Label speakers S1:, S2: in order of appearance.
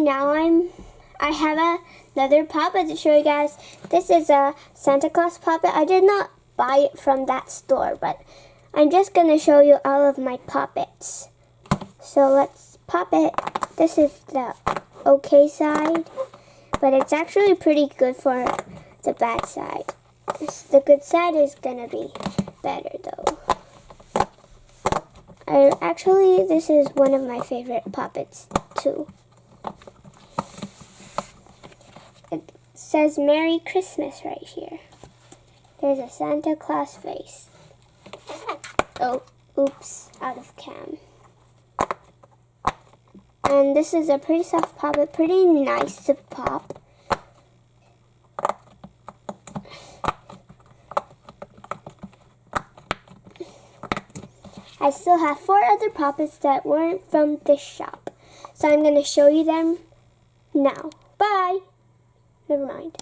S1: now I have another Popit to show you guys. This is a Santa Claus Popit. I did not buy it from that store, but I'm just going to show you all of my Popits. So let's pop it. This is the okay side, but it's actually pretty good for the bad side. The good side is going to be better though. Actually, this is one of my favorite Popits too. It says Merry Christmas right here. There's a Santa Claus face. Oh, oops, out of cam. And this is a pretty soft Popit, pretty nice to pop. I still have 4 other Popits that weren't from this shop. So I'm going to show you them now. Bye! Never mind.